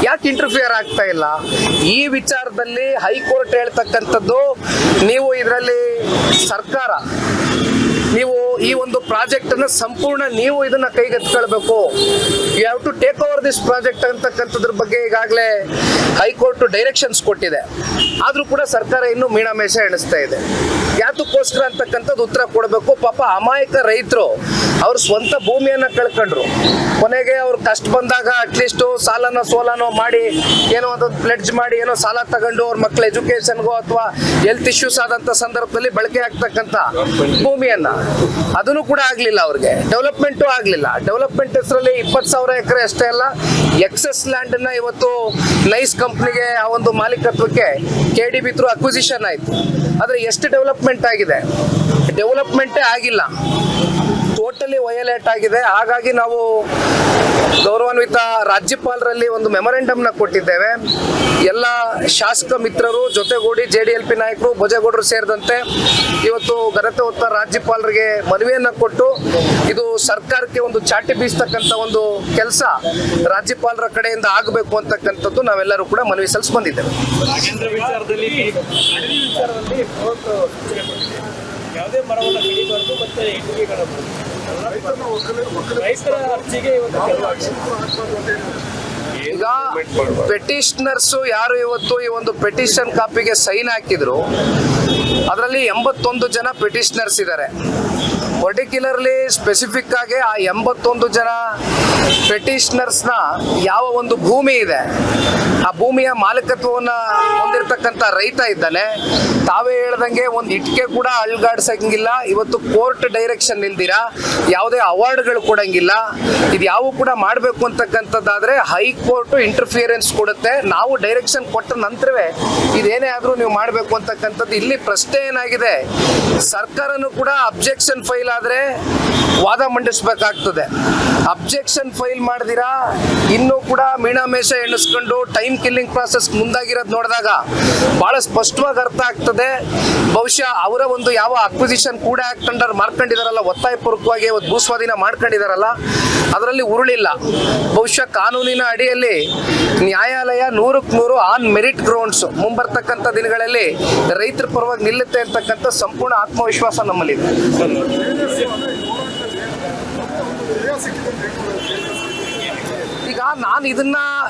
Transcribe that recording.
ಯಾಕೆ ಇಂಟರ್ಫಿಯರ್ ಆಗ್ತಾ ಇಲ್ಲ ಈ ವಿಚಾರದಲ್ಲಿ ಹೈಕೋರ್ಟ್ ಹೇಳ್ತಕ್ಕಂಥದ್ದು ನೀವು ಇದರಲ್ಲಿ ಸರ್ಕಾರ ನೀವು ಈ ಒಂದು ಪ್ರಾಜೆಕ್ಟ್ ಅನ್ನು ಸಂಪೂರ್ಣ ನೀವು ಇದನ್ನ ಕೈಗೆತ್ತಿಕೊಳ್ಬೇಕು you have to take over this project ಅಂತಕ್ಕಂಥದ್ರ ಬಗ್ಗೆ ಈಗಾಗಲೇ ಹೈಕೋರ್ಟ್ ಡೈರೆಕ್ಷನ್ಸ್ ಕೊಟ್ಟಿದೆ. ಆದ್ರೂ ಕೂಡ ಸರ್ಕಾರ ಇನ್ನೂ ಮೀಣಮೇಷ ಎಣಿಸ್ತಾ ಇದೆ. ಯಾತಕ್ಕೋಸ್ಕರ ಅಂತಕ್ಕಂಥದ್ದು ಉತ್ತರ ಕೊಡಬೇಕು. ಪಾಪ ಅಮಾಯಕ ರೈತರು ಅವ್ರ ಸ್ವಂತ ಭೂಮಿಯನ್ನ ಕಳ್ಕೊಂಡ್ರು. ಕೊನೆಗೆ ಅವ್ರು ಕಷ್ಟ ಬಂದಾಗ ಅಟ್ಲೀಸ್ಟ್ ಸಾಲನೋ ಸೋಲನೋ ಮಾಡಿ ಏನೋ ಒಂದೊಂದು ಪ್ಲೆಡ್ಜ್ ಮಾಡಿ ಏನೋ ಸಾಲ ತಗೊಂಡು ಅವ್ರ ಮಕ್ಕಳ ಎಜುಕೇಶನ್ಗೋ ಅಥವಾ ಹೆಲ್ತ್ ಇಶ್ಯೂಸ್ ಆದಂತ ಸಂದರ್ಭದಲ್ಲಿ ಬಳಕೆ ಆಗ್ತಕ್ಕಂಥ ಭೂಮಿಯನ್ನ ಅದನ್ನು ಕೂಡ ಆಗ್ಲಿಲ್ಲ. ಅವ್ರಿಗೆ ಡೆವಲಪ್ಮೆಂಟು ಆಗ್ಲಿಲ್ಲ. ಡೆವಲಪ್ಮೆಂಟ್ ಹೆಸರಲ್ಲಿ 20,000 ಎಕರೆ ಅಷ್ಟೇ ಅಲ್ಲ, ಎಕ್ಸೆಸ್ ಲ್ಯಾಂಡ್ ನ ಇವತ್ತು ನೈಸ್ ಕಂಪ್ನಿಗೆ ಆ ಒಂದು ಮಾಲೀಕತ್ವಕ್ಕೆ KDB ಥ್ರೂ ಅಕ್ವಿಸಿಷನ್ ಆಯ್ತು. ಆದ್ರೆ ಎಷ್ಟು ಡೆವಲಪ್ಮೆಂಟ್ ಆಗಿದೆ? ಡೆವಲಪ್ಮೆಂಟೇ ಆಗಿಲ್ಲ. ಟೋಟಲಿ ವಯೋಲೇಟ್ ಆಗಿದೆ. ಹಾಗಾಗಿ ನಾವು ಗೌರವಾನ್ವಿತ ರಾಜ್ಯಪಾಲರಲ್ಲಿ ಒಂದು ಮೆಮೊರೆಂಡಮ್ ನ ಕೊಟ್ಟಿದ್ದೇವೆ. ಎಲ್ಲ ಶಾಸಕ ಮಿತ್ರರು ಜೊತೆಗೂಡಿ JDLP ನಾಯಕರು ಭೋಜೇಗೌಡರು ಸೇರಿದಂತೆ ಇವತ್ತು ಘನತೆ ಹೊತ್ತ ರಾಜ್ಯಪಾಲರಿಗೆ ಮನವಿಯನ್ನ ಕೊಟ್ಟು ಇದು ಸರ್ಕಾರಕ್ಕೆ ಒಂದು ಚಾಟಿ ಬೀಸ್ತಕ್ಕಂಥ ಒಂದು ಕೆಲಸ ರಾಜ್ಯಪಾಲರ ಕಡೆಯಿಂದ ಆಗಬೇಕು ಅಂತಕ್ಕಂಥದ್ದು ನಾವೆಲ್ಲರೂ ಕೂಡ ಮನವಿ ಸಲ್ಲಿಸಿ ಬಂದಿದ್ದೇವೆ. ಯಾವುದೇ ಮರವನ್ನು ಕಡಿಬಾರದು ಮತ್ತೆ ರೈತರ ಅರ್ಜಿಗೆ ಈಗ ಪೆಟಿಷನರ್ಸ್ ಯಾರು ಇವತ್ತು ಈ ಒಂದು ಪೆಟಿಷನ್ ಕಾಪಿಗೆ ಸೈನ್ ಹಾಕಿದ್ರು ಅದರಲ್ಲಿ 81 ಜನ ಪೆಟಿಷನರ್ಸ್ ಇದ್ದಾರೆ. ಪರ್ಟಿಕ್ಯುಲರ್ಲಿ ಸ್ಪೆಸಿಫಿಕ್ ಆಗಿ ಆ 81 ಜನ ಪೆಟಿಷನರ್ಸ್ನ ಯಾವ ಒಂದು ಭೂಮಿ ಇದೆ ಆ ಭೂಮಿಯ ಮಾಲೀಕತ್ವವನ್ನು ಹೊಂದಿರತಕ್ಕಂಥ ರೈತ ಇದ್ದಾನೆ. ತಾವೇ ಹೇಳ್ದಂಗೆ ಒಂದು ಇಟ್ಕೆ ಕೂಡ ಅಲ್ಗಾಡ್ಸಂಗಿಲ್ಲ. ಇವತ್ತು ಕೋರ್ಟ್ ಡೈರೆಕ್ಷನ್ ಇಲ್ದಿರಾ ಯಾವುದೇ ಅವಾರ್ಡ್ಗಳು ಕೊಡಂಗಿಲ್ಲ. ಇದು ಯಾವ ಕೂಡ ಮಾಡಬೇಕು ಅಂತಕ್ಕಂಥದ್ದಾದ್ರೆ ಹೈಕೋರ್ಟ್ ಇಂಟರ್ಫಿಯರೆನ್ಸ್ ಕೊಡುತ್ತೆ. ನಾವು ಡೈರೆಕ್ಷನ್ ಕೊಟ್ಟ ನಂತರವೇ ಇದೇನೇ ಆದ್ರೂ ನೀವು ಮಾಡಬೇಕು ಅಂತಕ್ಕಂಥದ್ದು. ಇಲ್ಲಿ ಪ್ರಶ್ನೆ ಏನಾಗಿದೆ, ಸರ್ಕಾರನು ಕೂಡ ಅಬ್ಜೆಕ್ಷನ್ ಫೈಲ್ ಆದ್ರೆ ವಾದ ಮಂಡಿಸಬೇಕಾಗ್ತದೆ. ಅಬ್ಜೆಕ್ಷನ್ ಫೈಲ್ ಮಾಡಿದಿರಾ ಇನ್ನೂ ಕೂಡ ಮೀಣಮೇಷ ಎಣಿಸ್ಕೊಂಡು ಟೈಮ್ ಕಿಲ್ಲಿಂಗ್ ಪ್ರಾಸೆಸ್ ಮುಂದಾಗಿರೋದು ನೋಡಿದಾಗ ಬಹಳ ಸ್ಪಷ್ಟವಾಗಿ ಅರ್ಥ ಆಗ್ತದೆ. ಬಹುಶಃ ಅವರ ಒಂದು ಯಾವ ಅಕ್ವಿಸಿಷನ್ ಕೂಡ ಆಕ್ಟ್ ಅಂಡರ್ ಮಾಡ್ಕೊಂಡಿದಾರಲ್ಲ, ಒತ್ತಾಯಪೂರ್ವಕವಾಗಿ ಭೂಸ್ವಾಧೀನ ಮಾಡ್ಕೊಂಡಿದಾರಲ್ಲ, ಅದರಲ್ಲಿ ಉರುಳಿಲ್ಲ. ಬಹುಶಃ ಕಾನೂನಿನ ಅಡಿಯಲ್ಲಿ ನ್ಯಾಯಾಲಯ 100% ಆನ್ ಮೆರಿಟ್ ಗ್ರೌಂಡ್ಸ್ ಮುಂಬರ್ತಕ್ಕಂಥ ದಿನಗಳಲ್ಲಿ ರೈತರ ಪರವಾಗಿ ನಿಲ್ಲುತ್ತೆ ಅಂತಕ್ಕಂಥ ಸಂಪೂರ್ಣ ಆತ್ಮವಿಶ್ವಾಸ ನಮ್ಮಲ್ಲಿದೆ. ಈಗ ನಾನು ಇದನ್ನ